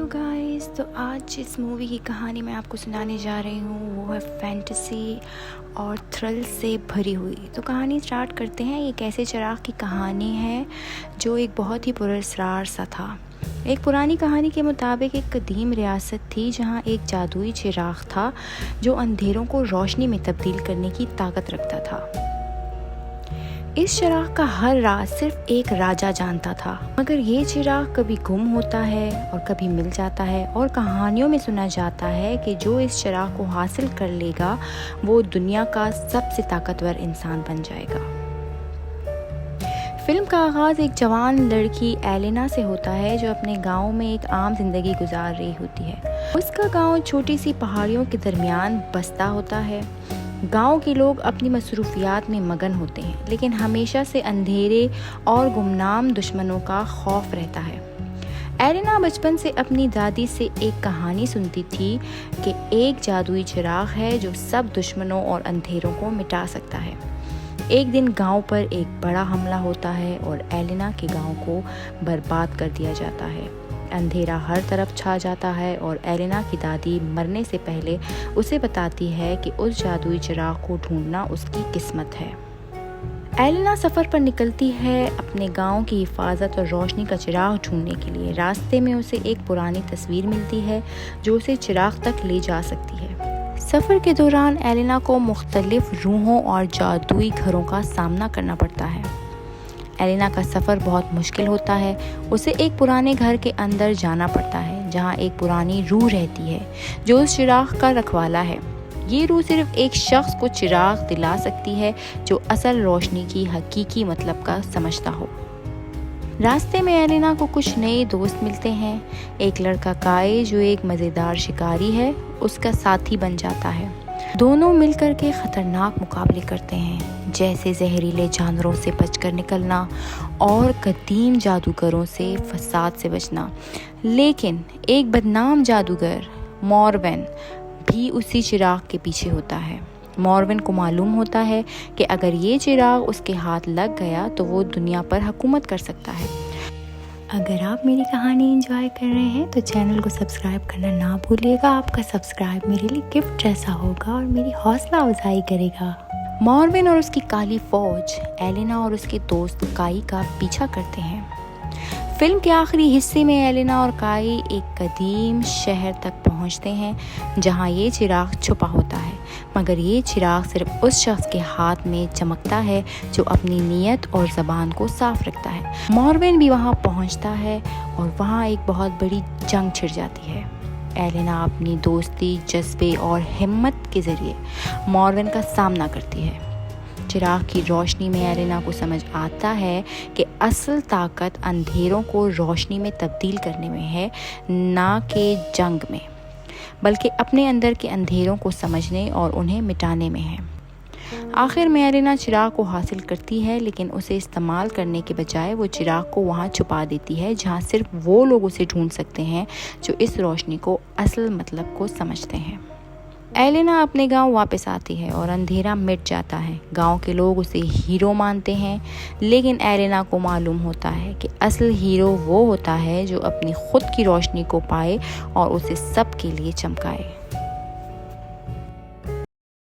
Hello guys, तो आज जिस मूवी की कहानी मैं आपको सुनाने जा रही हूँ वो है फैंटेसी और थ्रिल से भरी हुई। तो कहानी स्टार्ट करते हैं। एक ऐसे चिराग की कहानी है जो एक बहुत ही पुरस्कार सा था। एक पुरानी कहानी के मुताबिक एक कदीम रियासत थी जहाँ एक जादुई चिराग था जो अंधेरों को रोशनी में तब्दील करने की ताकत रखता था। इस चिराग का हर राज सिर्फ एक राजा जानता था, मगर ये चिराग कभी गुम होता है और कभी मिल जाता है और कहानियों में सुना जाता है कि जो इस चिराग को हासिल कर लेगा वो दुनिया का सबसे ताकतवर इंसान बन जाएगा। फिल्म का आगाज़ एक जवान लड़की एलेना से होता है जो अपने गांव में एक आम जिंदगी गुजार रही होती है। उसका गांव छोटी सी पहाड़ियों के दरमियान बसता होता है। गांव के लोग अपनी मसरूफियात में मगन होते हैं, लेकिन हमेशा से अंधेरे और गुमनाम दुश्मनों का खौफ रहता है। एलेना बचपन से अपनी दादी से एक कहानी सुनती थी कि एक जादुई चिराग है जो सब दुश्मनों और अंधेरों को मिटा सकता है। एक दिन गांव पर एक बड़ा हमला होता है और एलेना के गांव को बर्बाद कर दिया जाता है। अंधेरा हर तरफ छा जाता है और एलेना की दादी मरने से पहले उसे बताती है कि उस जादुई चिराग को ढूंढना उसकी किस्मत है। एलेना सफ़र पर निकलती है अपने गांव की हिफाजत और रोशनी का चिराग ढूंढने के लिए। रास्ते में उसे एक पुरानी तस्वीर मिलती है जो उसे चिराग तक ले जा सकती है। सफ़र के दौरान एलेना को मुख्तलिफ रूहों और जादुई घरों का सामना करना पड़ता है। एलेना का सफ़र बहुत मुश्किल होता है। उसे एक पुराने घर के अंदर जाना पड़ता है जहाँ एक पुरानी रूह रहती है जो उस चिराग का रखवाला है। ये रूह सिर्फ एक शख्स को चिराग दिला सकती है जो असल रोशनी की हकीकी मतलब का समझता हो। रास्ते में एलेना को कुछ नए दोस्त मिलते हैं। एक लड़का काई जो एक मज़ेदार शिकारी है उसका साथी बन जाता है। दोनों मिलकर के ख़तरनाक मुकाबले करते हैं, जैसे जहरीले जानवरों से बचकर निकलना और कदीम जादूगरों से फसाद से बचना। लेकिन एक बदनाम जादूगर मॉर्वेन भी उसी चिराग के पीछे होता है। मॉर्वेन को मालूम होता है कि अगर ये चिराग उसके हाथ लग गया तो वो दुनिया पर हुकूमत कर सकता है। अगर आप मेरी कहानी एंजॉय कर रहे हैं तो चैनल को सब्सक्राइब करना ना भूलिएगा। आपका सब्सक्राइब मेरे लिए गिफ्ट जैसा होगा और मेरी हौसला अफजाई करेगा। मॉर्वेन और उसकी काली फौज एलेना और उसके दोस्त काई का पीछा करते हैं। फिल्म के आखिरी हिस्से में एलेना और काई एक कदीम शहर तक पहुंचते हैं जहां ये चिराग छुपा होता है, मगर ये चिराग सिर्फ उस शख्स के हाथ में चमकता है जो अपनी नीयत और ज़बान को साफ रखता है। मॉर्वेन भी वहां पहुंचता है और वहां एक बहुत बड़ी जंग छिड़ जाती है। एलेना अपनी दोस्ती, जज्बे और हिम्मत के ज़रिए मॉर्वेन का सामना करती है। चिराग की रोशनी में एलेना को समझ आता है कि असल ताकत अंधेरों को रोशनी में तब्दील करने में है, ना कि जंग में, बल्कि अपने अंदर के अंधेरों को समझने और उन्हें मिटाने में है। आखिर में एलेना चिराग को हासिल करती है, लेकिन उसे इस्तेमाल करने के बजाय वो चिराग को वहाँ छुपा देती है जहाँ सिर्फ वो लोग उसे ढूंढ सकते हैं जो इस रोशनी को असल मतलब को समझते हैं। एलेना अपने गांव वापस आती है और अंधेरा मिट जाता है। गांव के लोग उसे हीरो मानते हैं, लेकिन एलेना को मालूम होता है कि असल हीरो वो होता है जो अपनी खुद की रोशनी को पाए और उसे सबके लिए चमकाए।